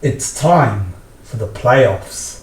It's time for the playoffs.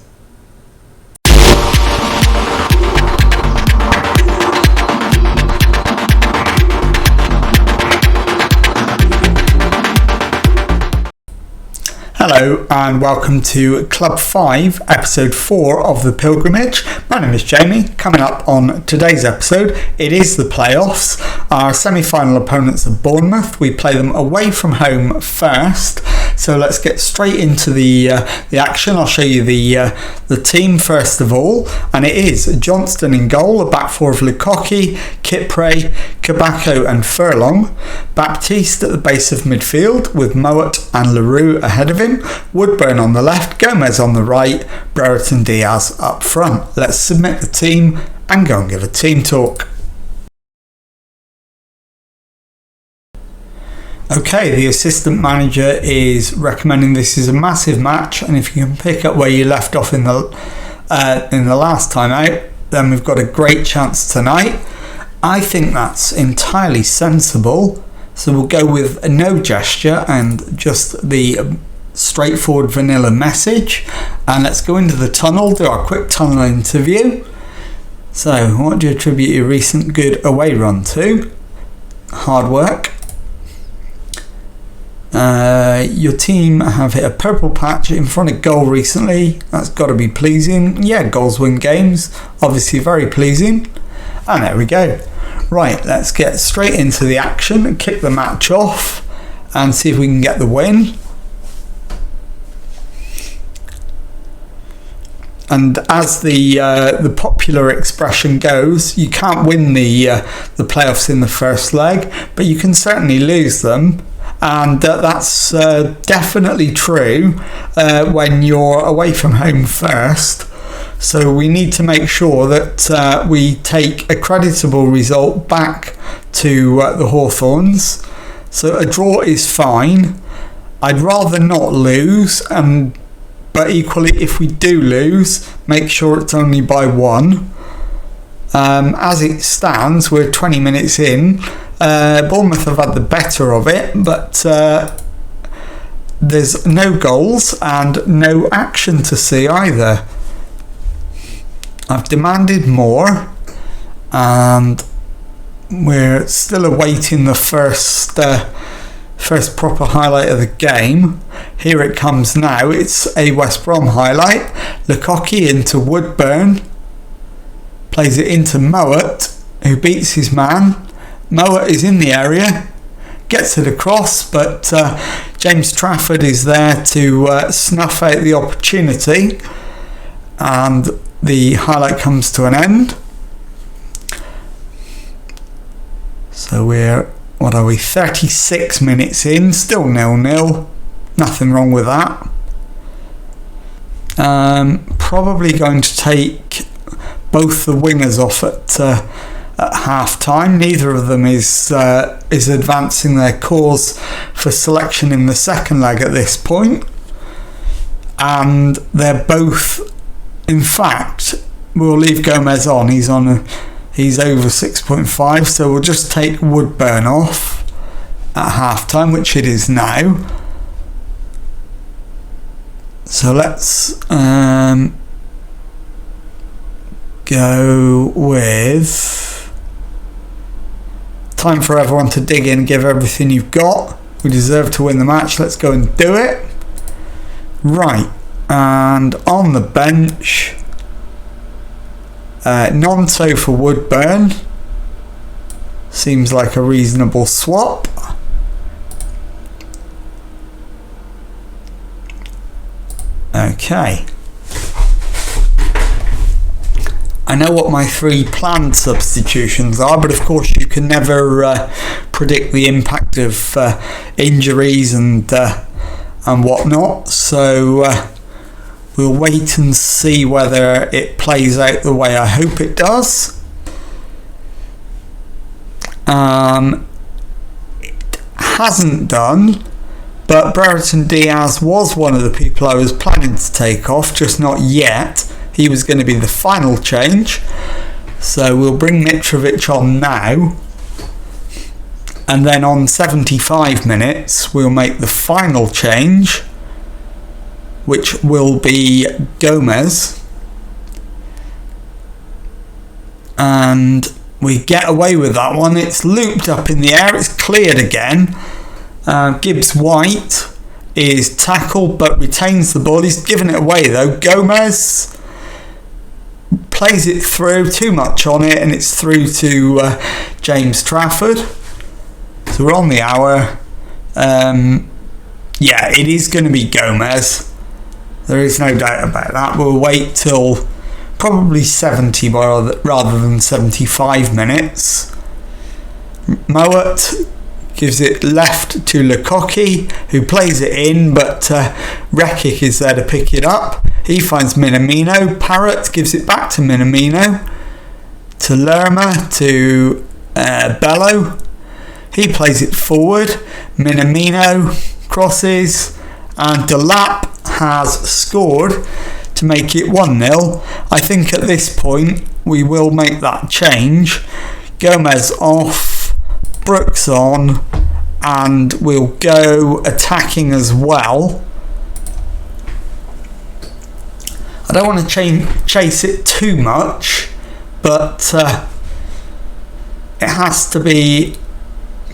Hello and welcome to Club 5, Episode 4 of The Pilgrimage. My name is Jamie. Coming up on today's episode, it is the playoffs. Our semi-final opponents are Bournemouth. We play them away from home first. So let's get straight into the action. I'll show you the team first of all. And it is Johnston in goal, a back four of Lukaku, Kipre, Kabako and Furlong. Baptiste at the base of midfield with Mowat and LaRue ahead of him. Woodburn on the left, Gomez on the right, Brereton Diaz up front. Let's submit the team and go and give a team talk. Okay, the assistant manager is recommending this is a massive match, and if you can pick up where you left off in the last time out, then we've got a great chance tonight. I think that's entirely sensible, so we'll go with no gesture and just the straightforward vanilla message. And let's go into the tunnel, do our quick tunnel interview. So, what do you attribute your recent good away run to? Hard work. Your team have hit a purple patch in front of goal recently. That's got to be pleasing. Yeah, goals win games. Obviously very pleasing. And there we go. Right, let's get straight into the action and kick the match off and see if we can get the win. And as the popular expression goes, you can't win the playoffs in the first leg, but you can certainly lose them. And that's definitely true when you're away from home first. So we need to make sure that we take a creditable result back to the Hawthorns. So a draw is fine. I'd rather not lose, but equally if we do lose, make sure it's only by one. As it stands, we're 20 minutes in. Bournemouth have had the better of it, but there's no goals and no action to see either. I've demanded more, and we're still awaiting the first proper highlight of the game. Here it comes now. It's a West Brom highlight. Lukaku into Woodburn, plays it into Mowat, who beats his man. Mowat is in the area, gets it across, but James Trafford is there to snuff out the opportunity, and the highlight comes to an end. So we're, 36 minutes in, still 0-0, nothing wrong with that. Probably going to take both the wingers off at half time. Neither of them is advancing their cause for selection in the second leg at this point, and they're both, in fact, we'll leave Gomez on. He's over 6.5, so we'll just take Woodburn off at half time, which it is now. So let's go with time for everyone to dig in, give everything you've got. We deserve to win the match. Let's go and do it. Right, and on the bench, Nonto for Woodburn. Seems like a reasonable swap. Okay. I know what my three planned substitutions are, but of course you can never predict the impact of injuries and whatnot. So we'll wait and see whether it plays out the way I hope it does. It hasn't done, but Brereton Diaz was one of the people I was planning to take off, just not yet. He was going to be the final change. So we'll bring Mitrovic on now. And then on 75 minutes, we'll make the final change. which will be Gomez. And we get away with that one. It's looped up in the air. It's cleared again. Gibbs-White is tackled but retains the ball. He's given it away though. Gomez plays it through, too much on it, and it's through to James Trafford. So we're on the hour. Yeah, it is going to be Gomez. There is no doubt about that. We'll wait till probably 70 rather than 75 minutes. Mowat gives it left to Lukaku, who plays it in, but Rekic is there to pick it up. He finds Minamino. Parrott gives it back to Minamino. To Lerma, to Bello. He plays it forward. Minamino crosses, and Delap has scored to make it 1-0. I think at this point we will make that change. Gomez off, Brooks on, and we'll go attacking as well. I don't want to chase it too much, but it has to be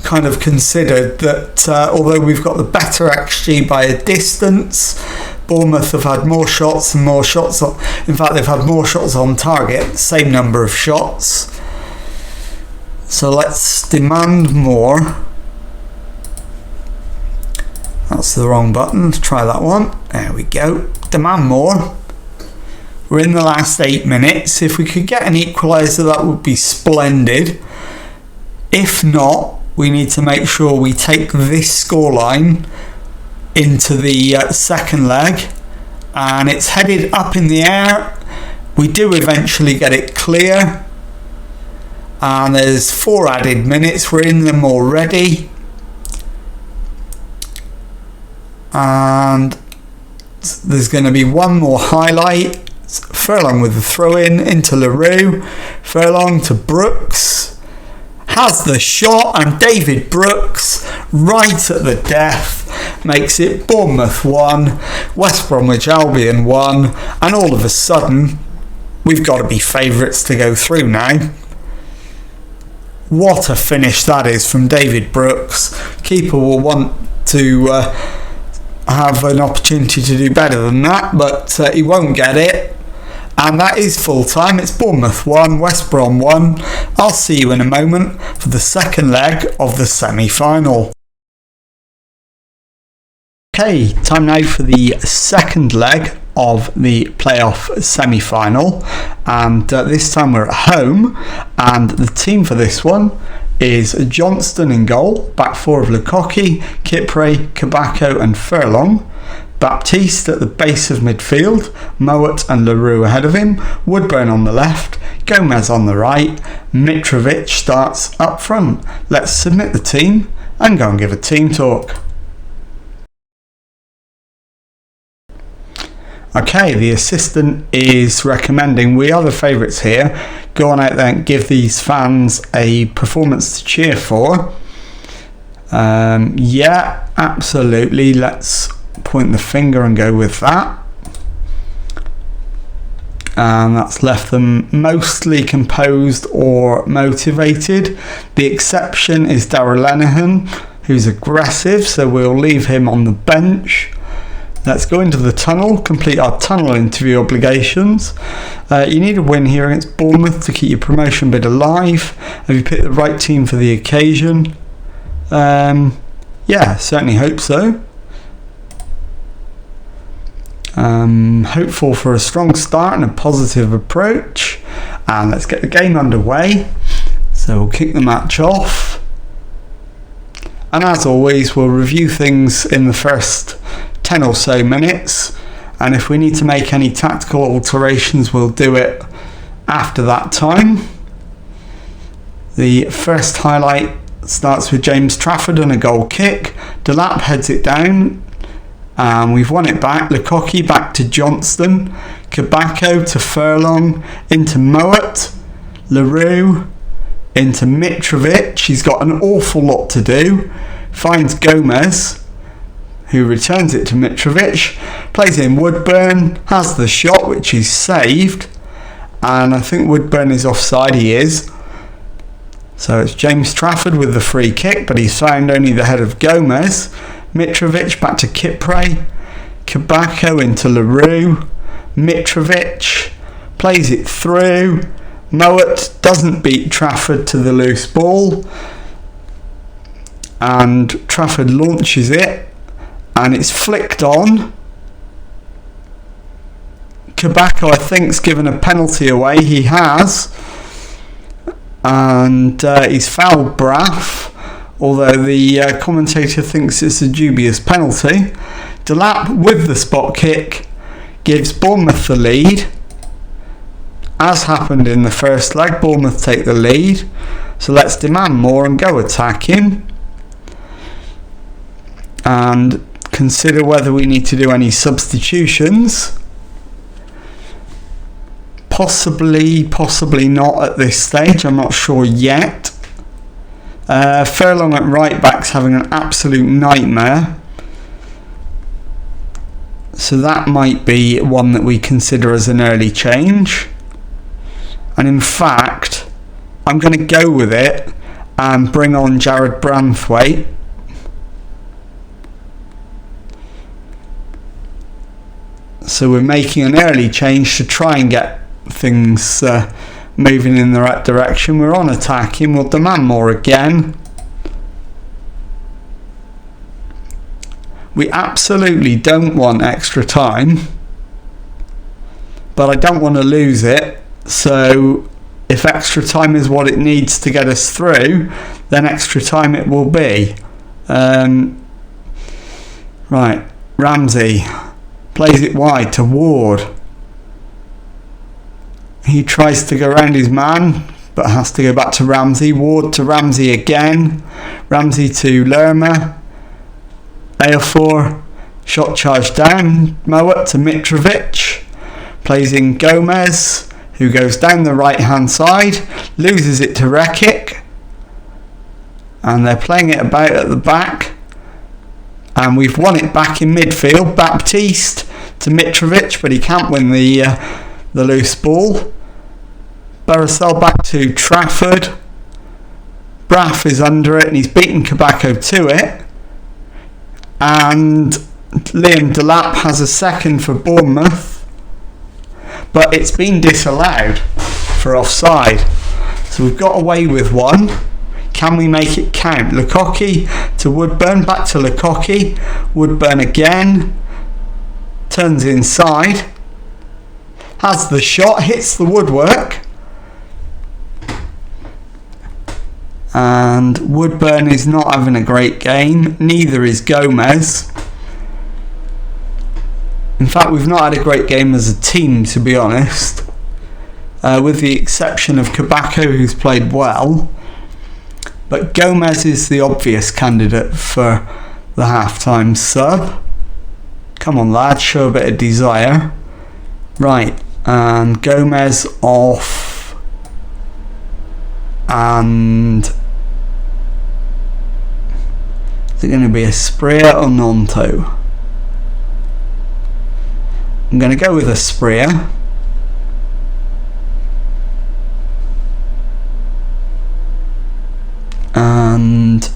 kind of considered that although we've got the better XG by a distance, Bournemouth have had more shots and more shots on, in fact they've had more shots on target, same number of shots. So let's demand more. That's the wrong button. Let's try that one. There we go. Demand more. We're in the last 8 minutes. If we could get an equaliser, that would be splendid. If not, we need to make sure we take this scoreline into the second leg, and it's headed up in the air. We do eventually get it clear, and there's 4 added minutes. We're in them already, and there's going to be one more highlight. Furlong with the throw-in into LaRue. Furlong to Brooks. Has the shot, and David Brooks, right at the death, makes it Bournemouth 1, West Bromwich Albion 1, and all of a sudden, we've got to be favourites to go through now. What a finish that is from David Brooks. Keeper will want to have an opportunity to do better than that, but he won't get it. And that is full time. It's Bournemouth 1, West Brom 1. I'll see you in a moment for the second leg of the semi-final. Okay, time now for the second leg of the playoff semi-final, and this time we're at home, and the team for this one is Johnston in goal, back 4 of Lukaku, Kipre, Kabako and Furlong. Baptiste at the base of midfield, Mowat and LaRue ahead of him, Woodburn on the left, Gomez on the right, Mitrovic starts up front. Let's submit the team and go and give a team talk. Okay, the assistant is recommending we are the favourites here. Go on out there and give these fans a performance to cheer for. Yeah, absolutely. Let's point the finger and go with that. And that's left them mostly composed or motivated. The exception is Darragh Lenihan, who's aggressive, so we'll leave him on the bench. Let's go into the tunnel, complete our tunnel interview obligations. You need a win here against Bournemouth to keep your promotion bid alive. Have you picked the right team for the occasion? Yeah, certainly hope so. Hopeful for a strong start and a positive approach. And let's get the game underway. So we'll kick the match off. And as always, we'll review things in the first 10 or so minutes, and if we need to make any tactical alterations, we'll do it after that time. The first highlight starts with James Trafford and a goal kick. Delap heads it down, and we've won it back. Lukaku back to Johnston, Kabako to Furlong, into Mowat, LaRue, into Mitrovic. He's got an awful lot to do. Finds Gomez, who returns it to Mitrovic, plays in Woodburn, has the shot which is saved, and I think Woodburn is offside. He is. So it's James Trafford with the free kick, but he's found only the head of Gomez. Mitrovic back to Kipre, Kabako into LaRue, Mitrovic plays it through, Mowat doesn't beat Trafford to the loose ball, and Trafford launches it, and it's flicked on. Kabako, I think, is given a penalty away. He has. And he's fouled Braff, although the commentator thinks it's a dubious penalty. Delap with the spot kick gives Bournemouth the lead. As happened in the first leg, Bournemouth take the lead. So let's demand more and go attacking. And consider whether we need to do any substitutions. Possibly not at this stage. I'm not sure yet. Furlong at right back's having an absolute nightmare. So that might be one that we consider as an early change. And in fact, I'm going to go with it and bring on Jared Branthwaite. So we're making an early change to try and get things moving in the right direction. We're on attacking. We'll demand more again. We absolutely don't want extra time, but I don't want to lose it. So if extra time is what it needs to get us through, then extra time it will be. Right, Ramsey plays it wide to Ward. He tries to go around his man, but has to go back to Ramsey. Ward to Ramsey again. Ramsey to Lerma. Aofor, shot charged down. Mowat to Mitrovic. Plays in Gomez, who goes down the right hand side. Loses it to Rekic. And they're playing it about at the back. And we've won it back in midfield. Baptiste to Mitrovic, but he can't win the loose ball. Baracel back to Trafford. Braff is under it and he's beaten Kabako to it. And Liam Delap has a second for Bournemouth, but it's been disallowed for offside. So we've got away with one. Can we make it count? Lukaku to Woodburn, back to Lukaku. Woodburn again. Turns inside. Has the shot, hits the woodwork. And Woodburn is not having a great game. Neither is Gomez. In fact, we've not had a great game as a team, to be honest. With the exception of Kabako, who's played well. But Gomez is the obvious candidate for the halftime sub. Come on, lad, show a bit of desire. Right, and Gomez off. And is it going to be a Spria or Nonto? I'm going to go with a Spria. And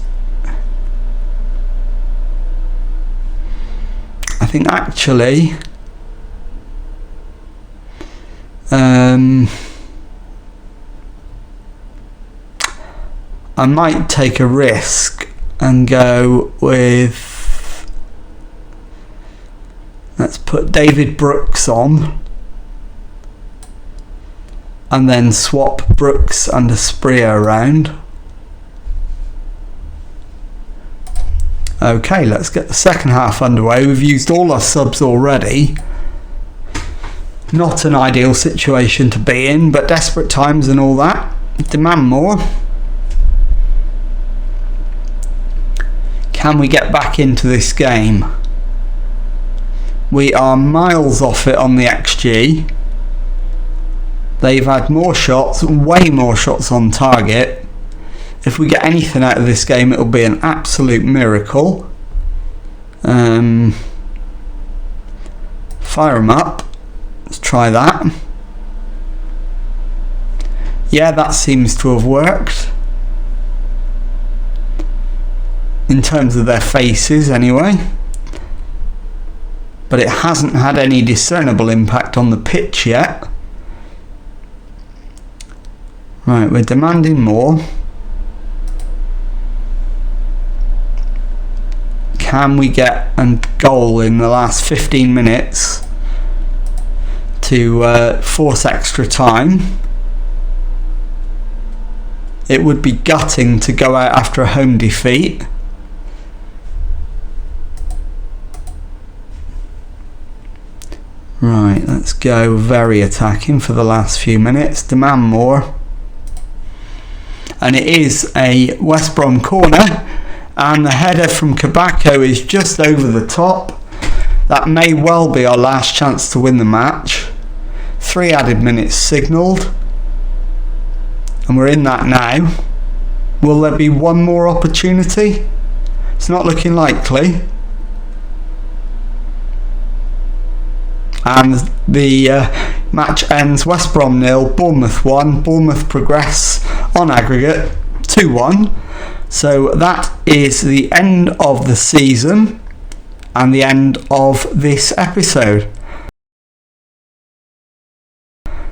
I think actually I might take a risk and go with, let's put David Brooks on and then swap Brooks and Spria around. Okay, let's get the second half underway. We've used all our subs already. Not an ideal situation to be in, but desperate times and all that. Demand more. Can we get back into this game? We are miles off it on the XG. They've had more shots, way more shots on target. If we get anything out of this game, it'll be an absolute miracle. Fire them up. Let's try that. Yeah, that seems to have worked. In terms of their faces anyway. But it hasn't had any discernible impact on the pitch yet. Right, we're demanding more. Can we get a goal in the last 15 minutes to force extra time? It would be gutting to go out after a home defeat. Right, let's go very attacking for the last few minutes. Demand more. And it is a West Brom corner. And the header from Kabako is just over the top. That may well be our last chance to win the match. 3 added minutes signalled. And we're in that now. Will there be one more opportunity? It's not looking likely. And the match ends West Brom 0, Bournemouth 1. Bournemouth progress on aggregate 2-1. So that is the end of the season and the end of this episode.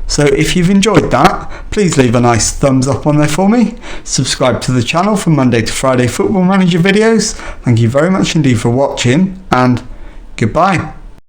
So if you've enjoyed that, please leave a nice thumbs up on there for me. Subscribe to the channel for Monday to Friday Football Manager videos. Thank you very much indeed for watching, and goodbye.